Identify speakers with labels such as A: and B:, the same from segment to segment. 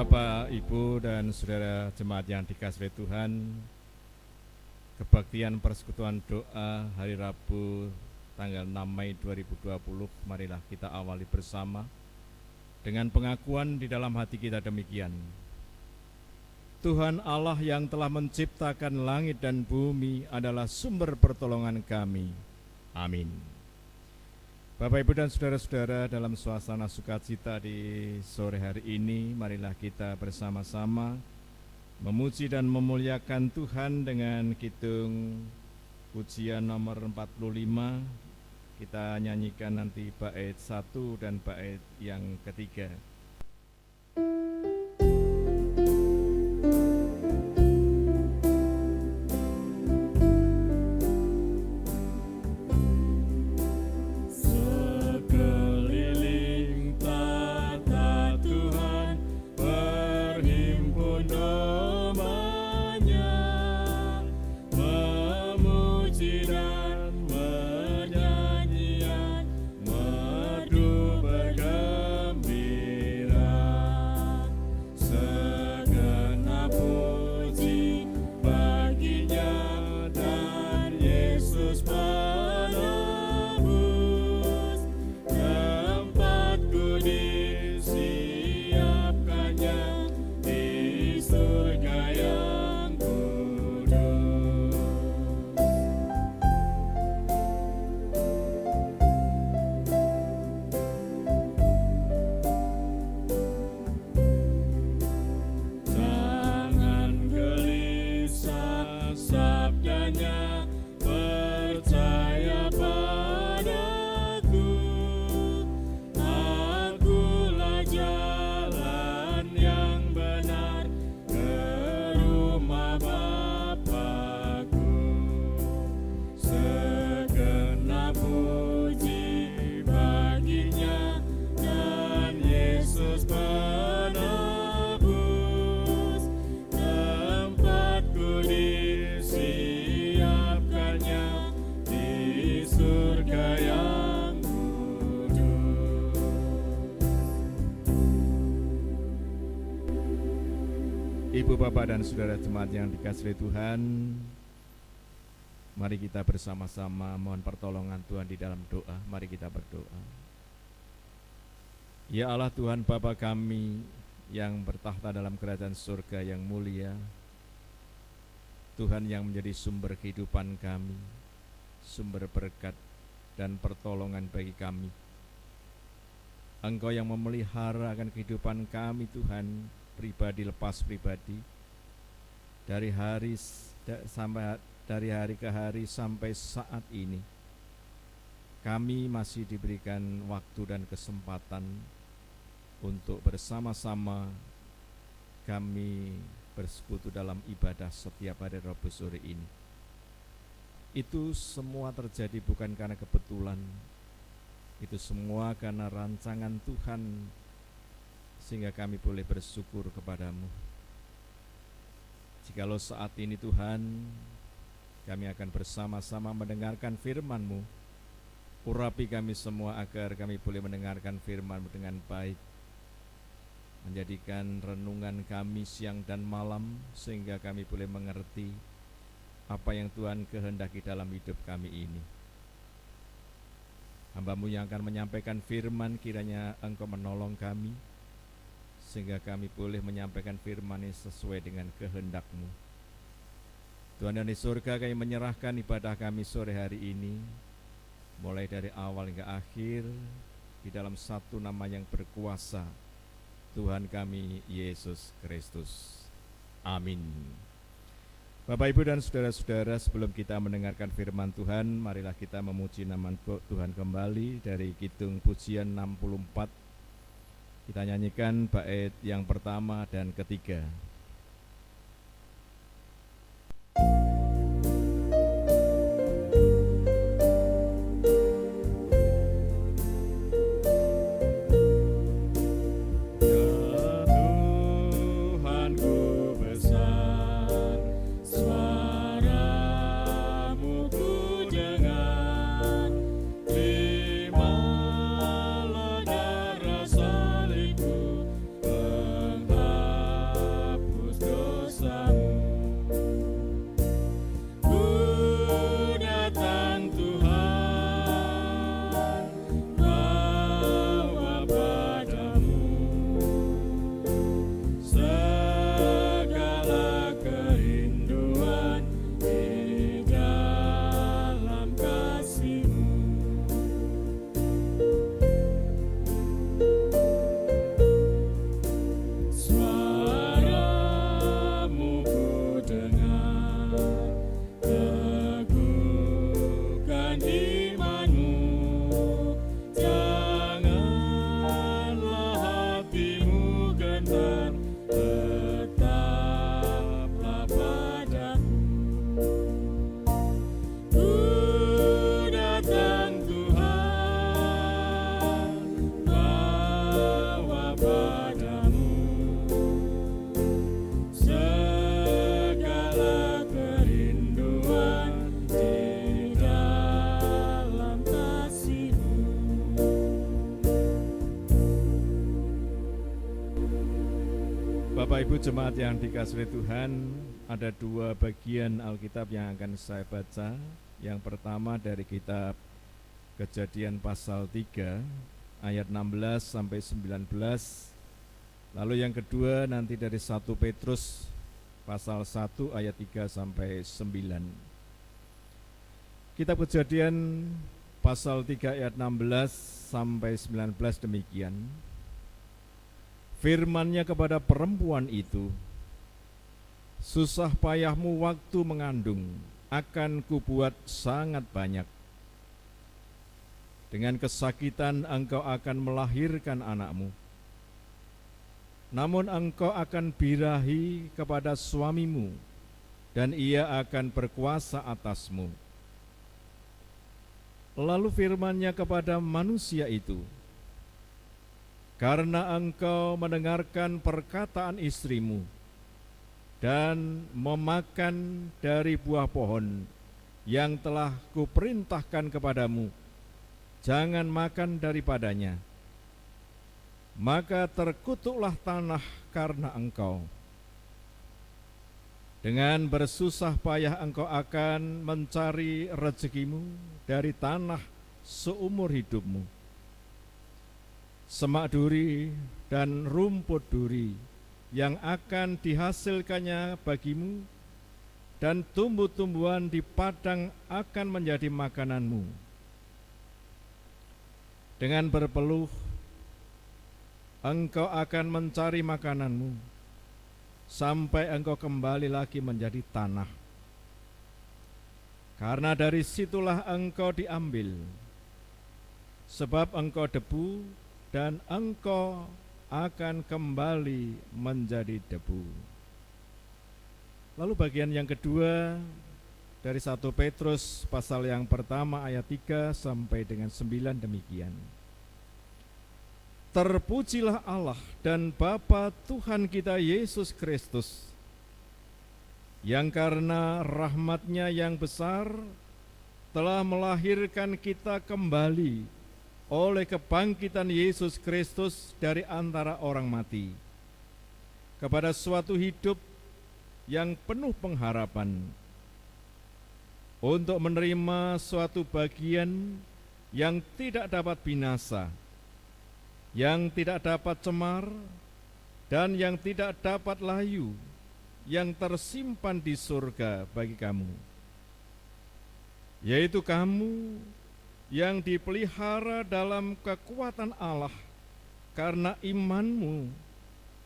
A: Bapak, Ibu, dan saudara jemaat yang dikasihi Tuhan, kebaktian persekutuan doa hari Rabu tanggal 6 Mei 2020, marilah kita awali bersama dengan pengakuan di dalam hati kita demikian. Tuhan Allah yang telah menciptakan langit dan bumi adalah sumber pertolongan kami. Amin. Bapak, Ibu, dan saudara-saudara, dalam suasana sukacita di sore hari ini, marilah kita bersama-sama memuji dan memuliakan Tuhan dengan kidung pujian nomor 45. Kita nyanyikan nanti bait 1 dan bait yang ketiga. Ibu, Bapak, dan saudara jemaat yang dikasihi Tuhan, mari kita bersama-sama mohon pertolongan Tuhan di dalam doa. Mari kita berdoa. Ya Allah Tuhan Bapa kami yang bertahta dalam kerajaan surga yang mulia, Tuhan yang menjadi sumber kehidupan kami, sumber berkat dan pertolongan bagi kami. Engkau yang memelihara akan kehidupan kami Tuhan, pribadi lepas pribadi, dari hari ke hari sampai saat ini kami masih diberikan waktu dan kesempatan untuk bersama-sama kami bersekutu dalam ibadah setiap hari Rabu sore ini. Itu semua terjadi bukan karena kebetulan, itu semua karena rancangan Tuhan, sehingga kami boleh bersyukur kepadamu. Jikalau saat ini Tuhan, kami akan bersama-sama mendengarkan firman-Mu, urapi kami semua agar kami boleh mendengarkan firman-Mu dengan baik, menjadikan renungan kami siang dan malam, sehingga kami boleh mengerti apa yang Tuhan kehendaki dalam hidup kami ini. Hamba-Mu yang akan menyampaikan firman, kiranya Engkau menolong kami, sehingga kami boleh menyampaikan firman ini sesuai dengan kehendak-Mu. Tuhan yang di surga, kami menyerahkan ibadah kami sore hari ini, mulai dari awal hingga akhir, di dalam satu nama yang berkuasa, Tuhan kami Yesus Kristus. Amin. Bapak, Ibu, dan saudara-saudara, sebelum kita mendengarkan firman Tuhan, marilah kita memuji nama Tuhan kembali dari kidung pujian 64. Kita nyanyikan bait yang pertama dan ketiga.
B: Terima
A: Bapak Ibu jemaat yang dikasihi Tuhan, ada dua bagian Alkitab yang akan saya baca. Yang pertama dari kitab Kejadian pasal 3 ayat 16 sampai 19. Lalu yang kedua nanti dari 1 Petrus pasal 1 ayat 3 sampai 9. Kitab Kejadian pasal 3 ayat 16 sampai 19 demikian. Firman-Nya kepada perempuan itu, susah payahmu waktu mengandung akan kubuat sangat banyak. Dengan kesakitan engkau akan melahirkan anakmu. Namun engkau akan birahi kepada suamimu, dan ia akan berkuasa atasmu. Lalu firman-Nya kepada manusia itu, karena engkau mendengarkan perkataan istrimu dan memakan dari buah pohon yang telah kuperintahkan kepadamu, jangan makan daripadanya. Maka terkutuklah tanah karena engkau. Dengan bersusah payah engkau akan mencari rezekimu dari tanah seumur hidupmu. Semak duri dan rumput duri yang akan dihasilkannya bagimu, dan tumbuh-tumbuhan di padang akan menjadi makananmu. Dengan berpeluh engkau akan mencari makananmu, sampai engkau kembali lagi menjadi tanah. Karena dari situlah engkau diambil, sebab engkau debu, dan engkau akan kembali menjadi debu. Lalu bagian yang kedua dari 1 Petrus pasal yang pertama ayat 3 sampai dengan 9 demikian. Terpujilah Allah dan Bapa Tuhan kita Yesus Kristus, yang karena rahmat-Nya yang besar telah melahirkan kita kembali oleh kebangkitan Yesus Kristus dari antara orang mati, kepada suatu hidup yang penuh pengharapan, untuk menerima suatu bagian yang tidak dapat binasa, yang tidak dapat cemar, dan yang tidak dapat layu, yang tersimpan di surga bagi kamu, yaitu kamu yang dipelihara dalam kekuatan Allah karena imanmu,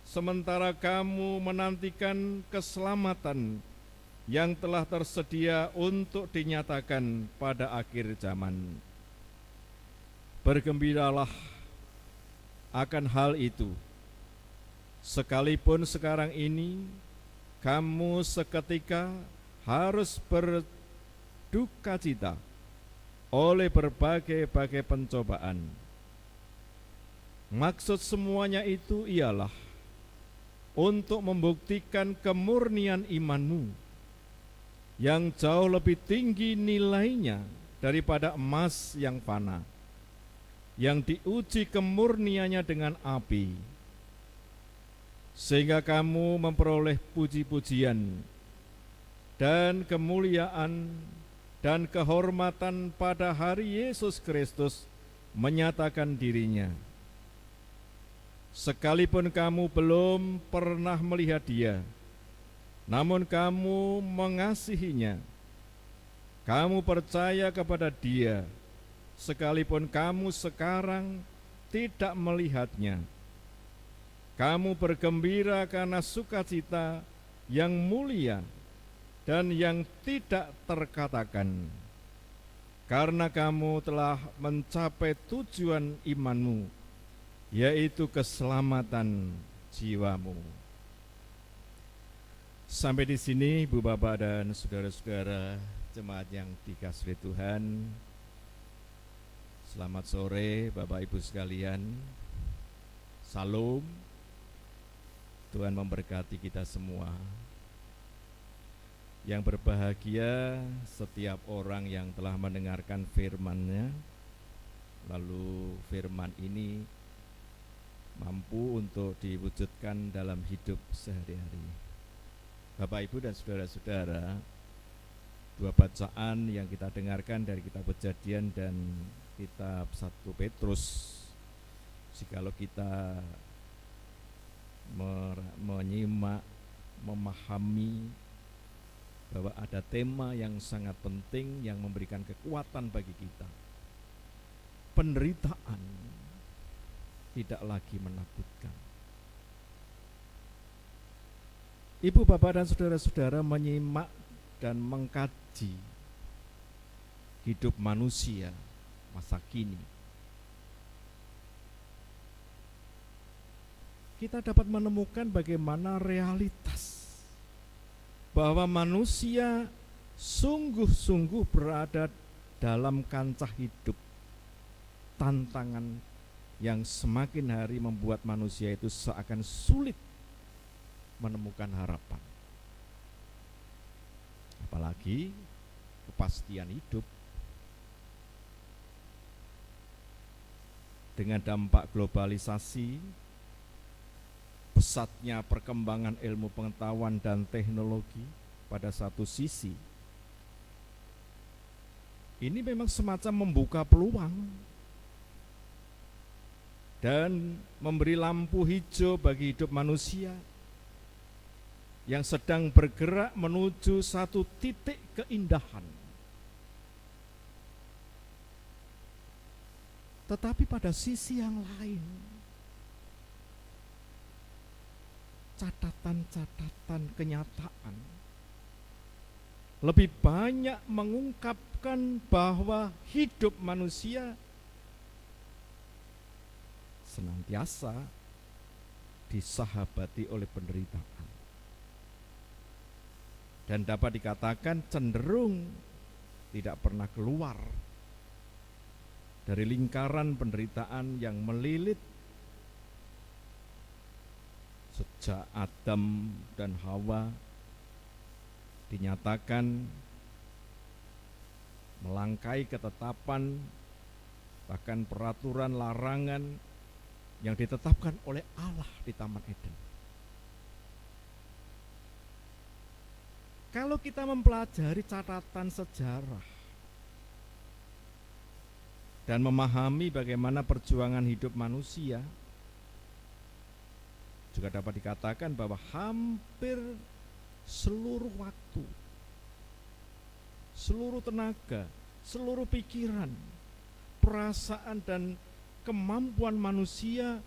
A: sementara kamu menantikan keselamatan yang telah tersedia untuk dinyatakan pada akhir zaman. Bergembiralah akan hal itu, sekalipun sekarang ini kamu seketika harus berduka cita oleh berbagai-bagai pencobaan. Maksud semuanya itu ialah untuk membuktikan kemurnian imanmu yang jauh lebih tinggi nilainya daripada emas yang fana, yang diuji kemurniannya dengan api, sehingga kamu memperoleh puji-pujian dan kemuliaan dan kehormatan pada hari Yesus Kristus menyatakan dirinya. Sekalipun kamu belum pernah melihat Dia, namun kamu mengasihinya. Kamu percaya kepada Dia, sekalipun kamu sekarang tidak melihatnya. Kamu bergembira karena sukacita yang mulia dan yang tidak terkatakan, karena kamu telah mencapai tujuan imanmu, yaitu keselamatan jiwamu. Sampai di sini Ibu Bapak dan saudara-saudara jemaat yang dikasihi Tuhan. Selamat sore Bapak Ibu sekalian. Salam. Tuhan memberkati kita semua. Yang berbahagia setiap orang yang telah mendengarkan firman-Nya, lalu firman ini mampu untuk diwujudkan dalam hidup sehari-hari. Bapak, Ibu, dan saudara-saudara, dua bacaan yang kita dengarkan dari kitab Kejadian dan kitab 1 Petrus, jikalau kita menyimak, memahami bahwa ada tema yang sangat penting yang memberikan kekuatan bagi kita. Penderitaan tidak lagi menakutkan. Ibu, bapak, dan saudara-saudara menyimak dan mengkaji hidup manusia masa kini, kita dapat menemukan bagaimana realitas bahwa manusia sungguh-sungguh berada dalam kancah hidup tantangan yang semakin hari membuat manusia itu seakan sulit menemukan harapan. Apalagi kepastian hidup. Dengan dampak globalisasi, pesatnya perkembangan ilmu pengetahuan dan teknologi pada satu sisi, ini memang semacam membuka peluang dan memberi lampu hijau bagi hidup manusia yang sedang bergerak menuju satu titik keindahan. Tetapi pada sisi yang lain, catatan-catatan kenyataan lebih banyak mengungkapkan bahwa hidup manusia senantiasa disahabati oleh penderitaan, dan dapat dikatakan cenderung tidak pernah keluar dari lingkaran penderitaan yang melilit sejak Adam dan Hawa dinyatakan melangkai ketetapan, bahkan peraturan larangan yang ditetapkan oleh Allah di Taman Eden. Kalau kita mempelajari catatan sejarah dan memahami bagaimana perjuangan hidup manusia, juga dapat dikatakan bahwa hampir seluruh waktu, seluruh tenaga, seluruh pikiran, perasaan, dan kemampuan manusia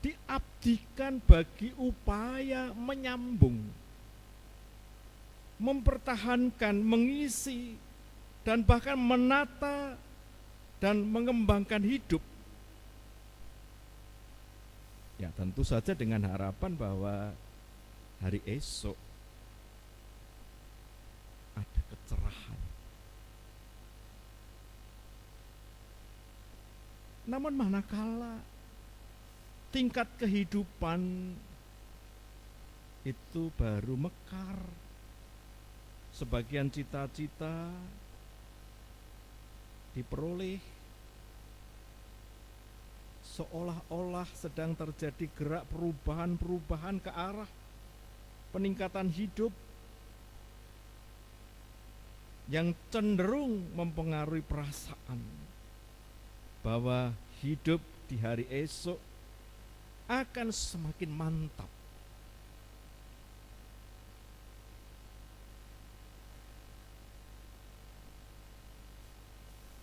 A: diabdikan bagi upaya menyambung, mempertahankan, mengisi, dan bahkan menata dan mengembangkan hidup. Ya, tentu saja dengan harapan bahwa hari esok ada kecerahan. Namun manakala tingkat kehidupan itu baru mekar, sebagian cita-cita diperoleh, seolah-olah sedang terjadi gerak perubahan-perubahan ke arah peningkatan hidup yang cenderung mempengaruhi perasaan bahwa hidup di hari esok akan semakin mantap.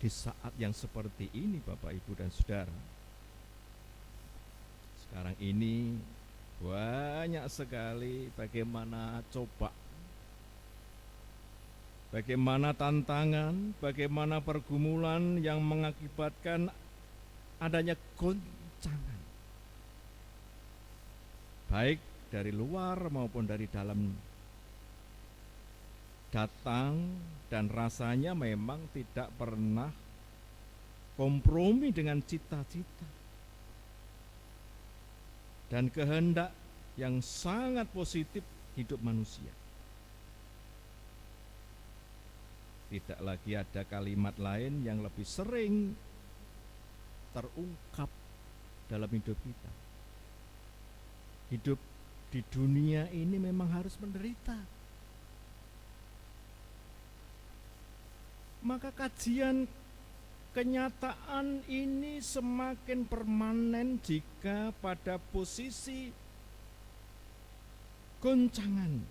A: Di saat yang seperti ini, Bapak, Ibu, dan Saudara, sekarang ini banyak sekali bagaimana coba, bagaimana tantangan, bagaimana pergumulan yang mengakibatkan adanya goncangan, baik dari luar maupun dari dalam, datang, dan rasanya memang tidak pernah kompromi dengan cita-cita dan kehendak yang sangat positif hidup manusia. Tidak lagi ada kalimat lain yang lebih sering terungkap dalam hidup kita. Hidup di dunia ini memang harus menderita. Maka kajian kenyataan ini semakin permanen jika pada posisi goncangan.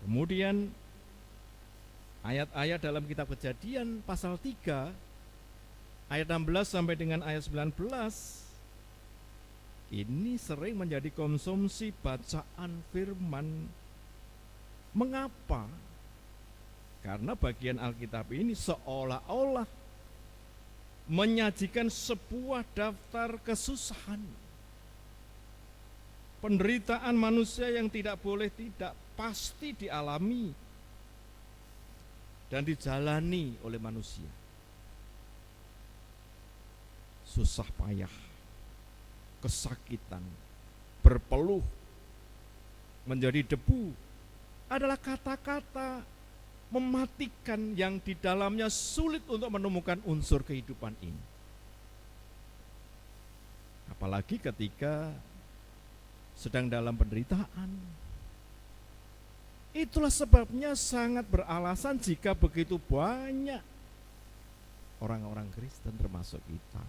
A: Kemudian ayat-ayat dalam kitab Kejadian pasal 3 ayat 16 sampai dengan ayat 19 ini sering menjadi konsumsi bacaan firman. Mengapa? Karena bagian Alkitab ini seolah-olah menyajikan sebuah daftar kesusahan, penderitaan manusia yang tidak boleh tidak pasti dialami dan dijalani oleh manusia. Susah payah, kesakitan, berpeluh, menjadi debu adalah kata-kata mematikan yang di dalamnya sulit untuk menemukan unsur kehidupan ini. Apalagi ketika sedang dalam penderitaan. Itulah sebabnya sangat beralasan jika begitu banyak orang-orang Kristen termasuk kita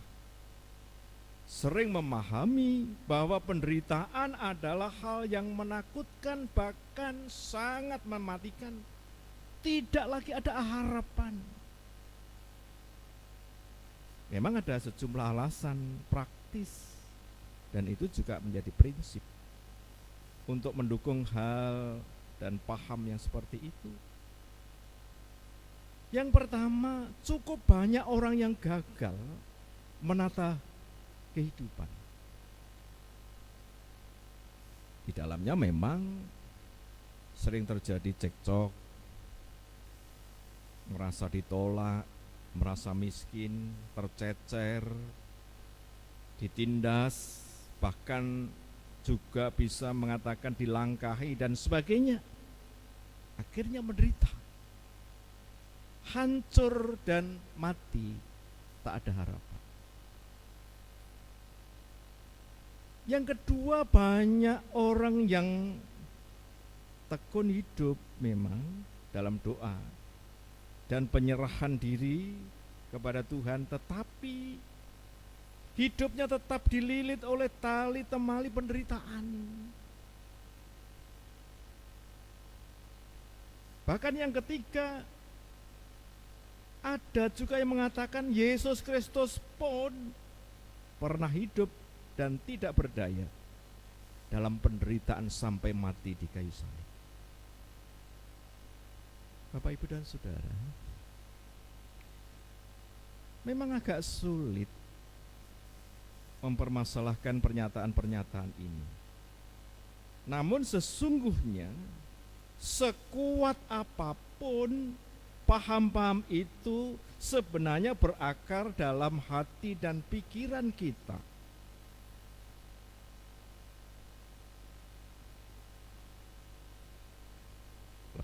A: sering memahami bahwa penderitaan adalah hal yang menakutkan, bahkan sangat mematikan. Tidak lagi ada harapan. Memang ada sejumlah alasan praktis dan itu juga menjadi prinsip untuk mendukung hal dan paham yang seperti itu. Yang pertama, cukup banyak orang yang gagal menata kehidupan. Di dalamnya memang sering terjadi cekcok, merasa ditolak, merasa miskin, tercecer, ditindas, bahkan juga bisa mengatakan dilangkahi dan sebagainya. Akhirnya menderita, hancur dan mati, tak ada harapan. Yang kedua, banyak orang yang tekun hidup memang dalam doa dan penyerahan diri kepada Tuhan, tetapi hidupnya tetap dililit oleh tali temali penderitaan. Bahkan yang ketiga, ada juga yang mengatakan Yesus Kristus pun pernah hidup dan tidak berdaya dalam penderitaan sampai mati di kayu salib. Bapak, Ibu, dan Saudara, memang agak sulit mempermasalahkan pernyataan-pernyataan ini. Namun sesungguhnya sekuat apapun paham-paham itu sebenarnya berakar dalam hati dan pikiran kita.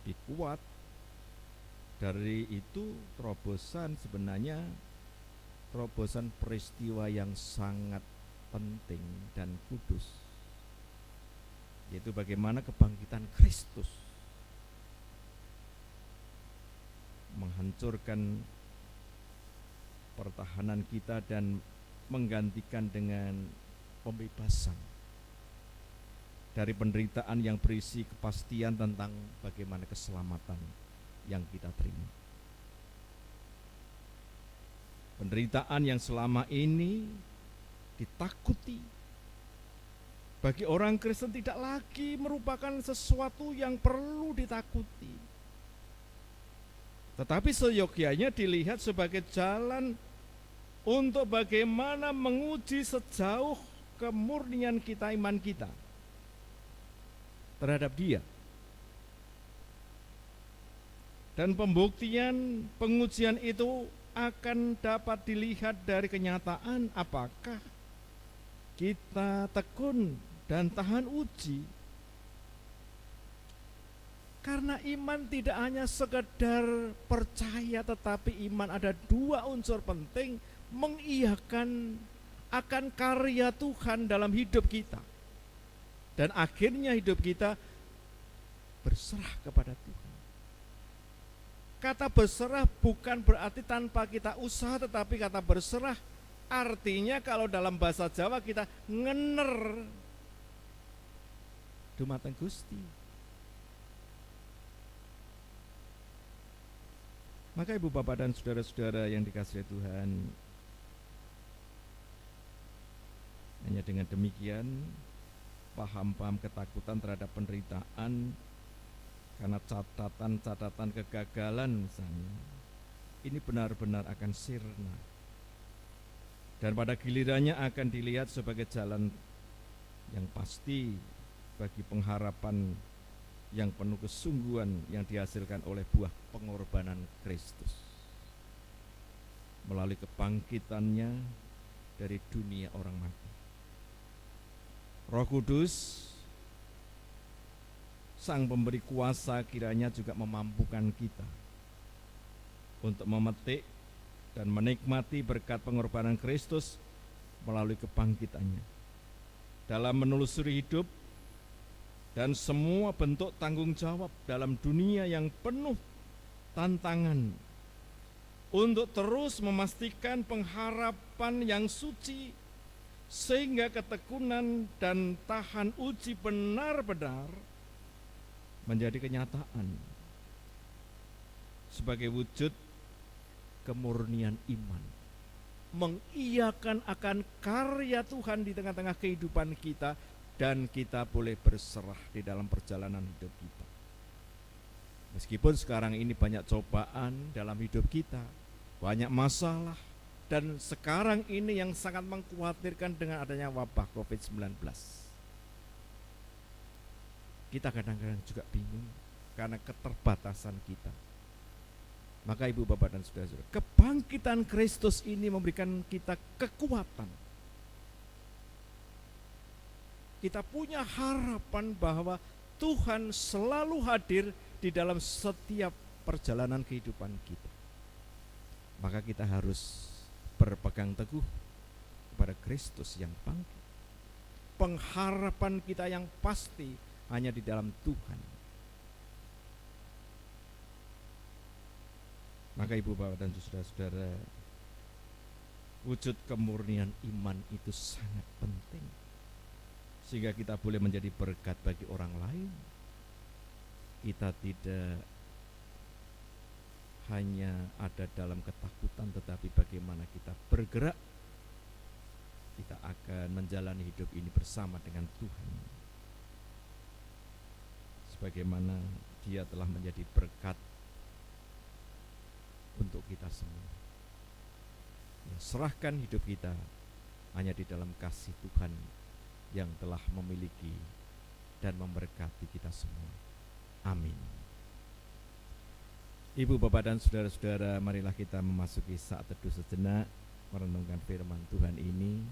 A: Lebih kuat dari itu terobosan, sebenarnya terobosan peristiwa yang sangat penting dan kudus, yaitu bagaimana kebangkitan Kristus menghancurkan pertahanan kita dan menggantikan dengan pembebasan dari penderitaan yang berisi kepastian tentang bagaimana keselamatan yang kita terima. Penderitaan yang selama ini ditakuti bagi orang Kristen tidak lagi merupakan sesuatu yang perlu ditakuti, tetapi seyogyanya dilihat sebagai jalan untuk bagaimana menguji sejauh kemurnian kita, iman kita terhadap Dia. Dan pembuktian pengujian itu akan dapat dilihat dari kenyataan apakah kita tekun dan tahan uji. Karena iman tidak hanya sekedar percaya, tetapi iman ada dua unsur penting: mengiyakan akan karya Tuhan dalam hidup kita Dan akhirnya hidup kita berserah kepada Tuhan. Kata berserah bukan berarti tanpa kita usaha, tetapi kata berserah artinya kalau dalam bahasa Jawa kita ngener dumateng Gusti. Maka ibu bapak dan saudara-saudara yang dikasihi Tuhan, hanya dengan demikian paham-paham ketakutan terhadap penderitaan karena catatan-catatan kegagalan misalnya, ini benar-benar akan sirna. Dan pada gilirannya akan dilihat sebagai jalan yang pasti bagi pengharapan yang penuh kesungguhan yang dihasilkan oleh buah pengorbanan Kristus melalui kebangkitannya dari dunia orang mati. Roh Kudus, Sang Pemberi kuasa, kiranya juga memampukan kita untuk memetik dan menikmati berkat pengorbanan Kristus melalui kebangkitannya dalam menelusuri hidup dan semua bentuk tanggung jawab dalam dunia yang penuh tantangan untuk terus memastikan pengharapan yang suci sehingga ketekunan dan tahan uji benar-benar menjadi kenyataan sebagai wujud kemurnian iman, mengiyakan akan karya Tuhan di tengah-tengah kehidupan kita, dan kita boleh berserah di dalam perjalanan hidup kita. Meskipun sekarang ini banyak cobaan dalam hidup kita, banyak masalah, dan sekarang ini yang sangat mengkhawatirkan dengan adanya wabah COVID-19. Kita kadang-kadang juga bingung karena keterbatasan kita. Maka ibu bapak dan saudara-saudara, kebangkitan Kristus ini memberikan kita kekuatan. Kita punya harapan bahwa Tuhan selalu hadir di dalam setiap perjalanan kehidupan kita. Maka kita harus berpegang teguh kepada Kristus yang bangkit. Pengharapan kita yang pasti hanya di dalam Tuhan. Maka ibu bapak dan saudara-saudara, wujud kemurnian iman itu sangat penting, sehingga kita boleh menjadi berkat bagi orang lain. Kita tidak hanya ada dalam ketakutan, tetapi bagaimana kita bergerak, kita akan menjalani hidup ini bersama dengan Tuhan, sebagaimana Dia telah menjadi berkat untuk kita semua. Ya, serahkan hidup kita hanya di dalam kasih Tuhan yang telah memiliki dan memberkati kita semua. Amin. Ibu, bapak, dan saudara-saudara, marilah kita memasuki saat teduh sejenak, merenungkan firman Tuhan ini,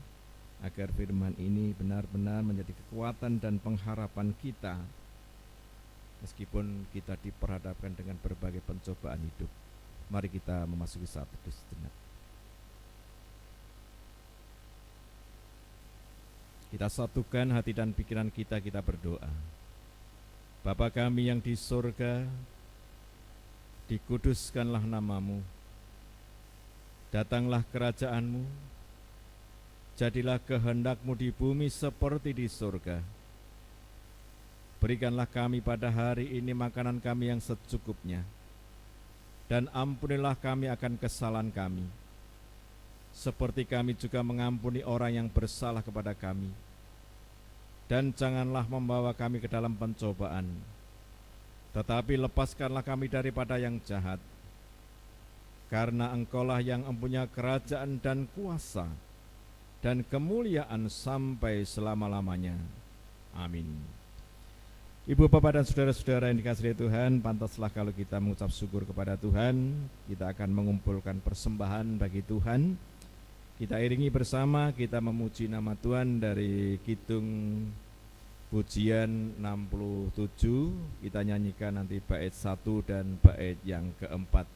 A: agar firman ini benar-benar menjadi kekuatan dan pengharapan kita, meskipun kita diperhadapkan dengan berbagai pencobaan hidup. Mari kita memasuki saat teduh sejenak. Kita satukan hati dan pikiran kita, kita berdoa. Bapa kami yang di surga, dikuduskanlah namamu, datanglah kerajaanmu, jadilah kehendakmu di bumi seperti di surga. Berikanlah kami pada hari ini makanan kami yang secukupnya, dan ampunilah kami akan kesalahan kami, seperti kami juga mengampuni orang yang bersalah kepada kami. Dan janganlah membawa kami ke dalam pencobaan, tetapi lepaskanlah kami daripada yang jahat. Karena Engkaulah yang mempunyai kerajaan dan kuasa dan kemuliaan sampai selama-lamanya. Amin. Ibu, bapak, dan saudara-saudara yang dikasihi Tuhan, pantaslah kalau kita mengucap syukur kepada Tuhan. Kita akan mengumpulkan persembahan bagi Tuhan. Kita iringi bersama, kita memuji nama Tuhan dari Kidung Pujian 67. Kita nyanyikan nanti bait 1 dan bait yang keempat.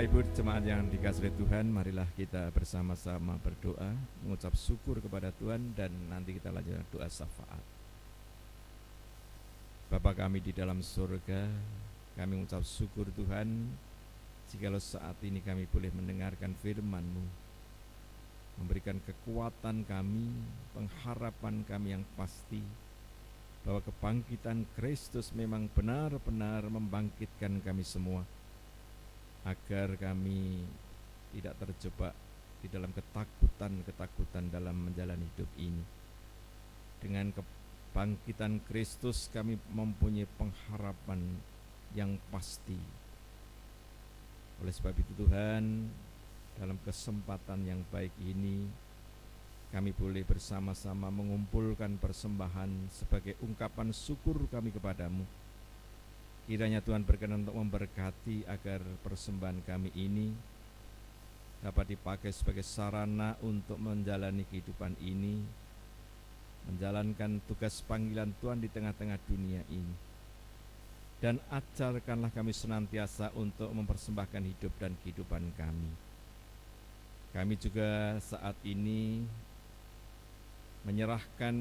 A: Bapak Ibu jemaat yang dikasihi Tuhan, marilah kita bersama-sama berdoa, mengucap syukur kepada Tuhan, dan nanti kita lanjutkan doa syafaat. Bapa kami di dalam surga, kami mengucap syukur Tuhan, jikalau saat ini kami boleh mendengarkan firman-Mu, memberikan kekuatan kami, pengharapan kami yang pasti, bahwa kebangkitan Kristus memang benar-benar membangkitkan kami semua, agar kami tidak terjebak di dalam ketakutan dalam menjalani hidup ini. Dengan kebangkitan Kristus kami mempunyai pengharapan yang pasti. Oleh sebab itu Tuhan, dalam kesempatan yang baik ini, kami boleh bersama-sama mengumpulkan persembahan sebagai ungkapan syukur kami kepadamu. Kiranya Tuhan berkenan untuk memberkati agar persembahan kami ini dapat dipakai sebagai sarana untuk menjalani kehidupan ini, menjalankan tugas panggilan Tuhan di tengah-tengah dunia ini. Dan ajarkanlah kami senantiasa untuk mempersembahkan hidup dan kehidupan kami. Kami juga saat ini menyerahkan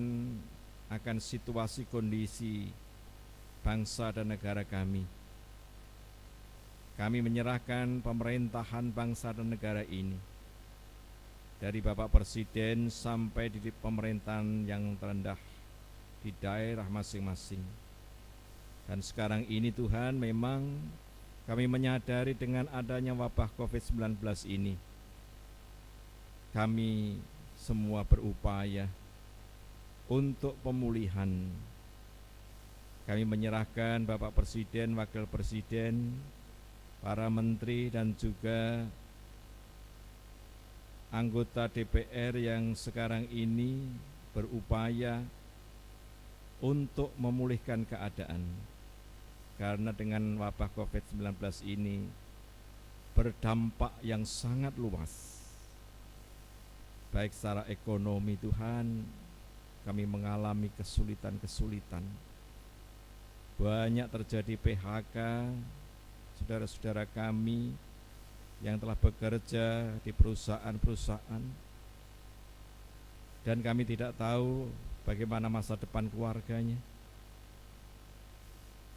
A: akan situasi kondisi bangsa dan negara kami. Kami menyerahkan pemerintahan bangsa dan negara ini, dari Bapak Presiden sampai di pemerintahan yang terendah di daerah masing-masing. Dan sekarang ini Tuhan, memang kami menyadari dengan adanya wabah COVID-19 ini, kami semua berupaya untuk pemulihan. Kami menyerahkan Bapak Presiden, Wakil Presiden, para menteri dan juga anggota DPR yang sekarang ini berupaya untuk memulihkan keadaan. Karena dengan wabah COVID-19 ini berdampak yang sangat luas. Baik secara ekonomi Tuhan, kami mengalami kesulitan-kesulitan. Banyak terjadi PHK saudara-saudara kami yang telah bekerja di perusahaan-perusahaan, dan kami tidak tahu bagaimana masa depan keluarganya.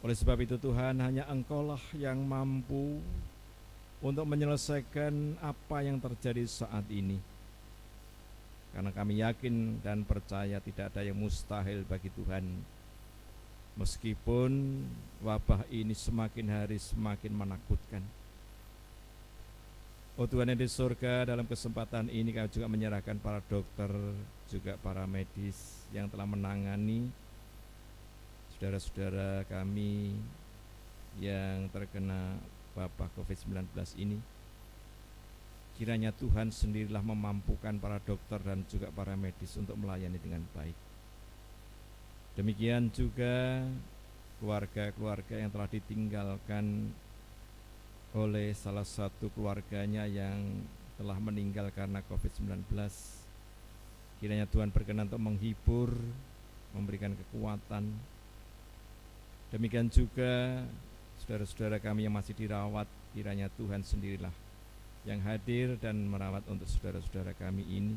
A: Oleh sebab itu Tuhan, hanya Engkau-lah yang mampu untuk menyelesaikan apa yang terjadi saat ini. Karena kami yakin dan percaya tidak ada yang mustahil bagi Tuhan. Meskipun wabah ini semakin hari semakin menakutkan. Oh Tuhan yang di surga, dalam kesempatan ini kami juga menyerahkan para dokter, juga para medis yang telah menangani saudara-saudara kami yang terkena wabah COVID-19 ini. Kiranya Tuhan sendirilah memampukan para dokter dan juga para medis untuk melayani dengan baik. Demikian juga keluarga-keluarga yang telah ditinggalkan oleh salah satu keluarganya yang telah meninggal karena COVID-19. Kiranya Tuhan berkenan untuk menghibur, memberikan kekuatan. Demikian juga saudara-saudara kami yang masih dirawat, kiranya Tuhan sendirilah yang hadir dan merawat untuk saudara-saudara kami ini.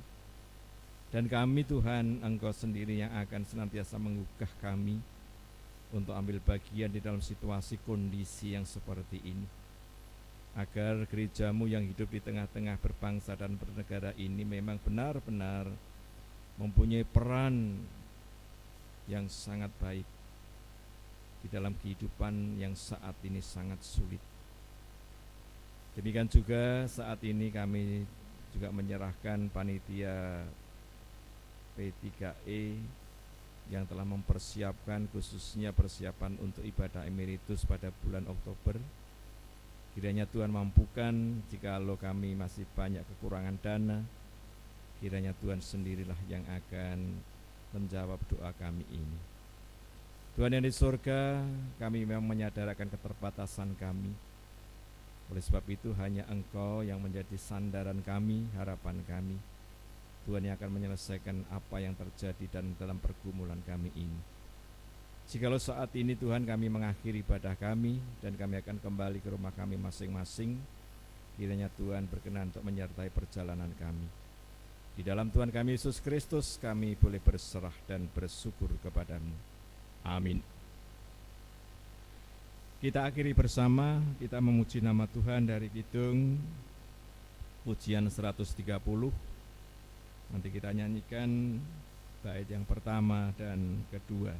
A: Dan kami Tuhan, Engkau sendiri yang akan senantiasa menggugah kami untuk ambil bagian di dalam situasi kondisi yang seperti ini, agar gereja-Mu yang hidup di tengah-tengah berbangsa dan bernegara ini memang benar-benar mempunyai peran yang sangat baik di dalam kehidupan yang saat ini sangat sulit. Demikian juga saat ini kami juga menyerahkan panitia P3E yang telah mempersiapkan khususnya persiapan untuk ibadah emeritus pada bulan Oktober. Kiranya Tuhan mampukan jikalau kami masih banyak kekurangan dana, kiranya Tuhan sendirilah yang akan menjawab doa kami ini. Tuhan yang di surga, kami memang menyadarakan keterbatasan kami. Oleh sebab itu hanya Engkau yang menjadi sandaran kami, harapan kami. Tuhan yang akan menyelesaikan apa yang terjadi dan dalam pergumulan kami ini. Jikalau saat ini Tuhan kami mengakhiri ibadah kami dan kami akan kembali ke rumah kami masing-masing, Kiranya Tuhan berkenan untuk menyertai perjalanan kami. Di dalam Tuhan kami Yesus Kristus kami boleh berserah dan bersyukur kepadamu. Amin. Kita akhiri bersama, kita memuji nama Tuhan dari kidung pujian 130. Nanti kita nyanyikan bait yang pertama dan kedua.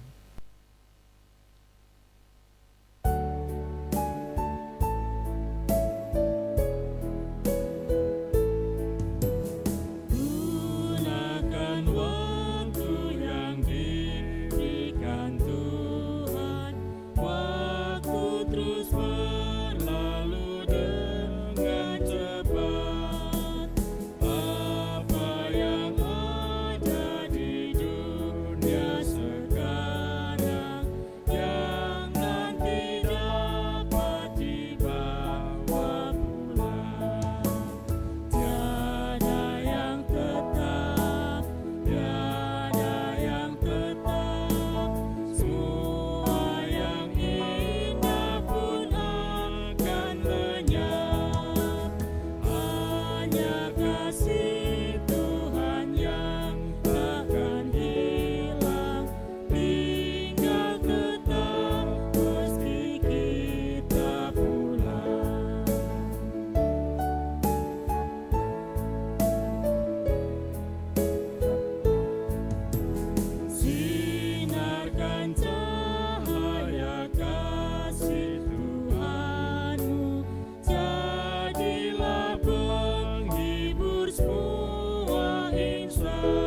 B: Semua insan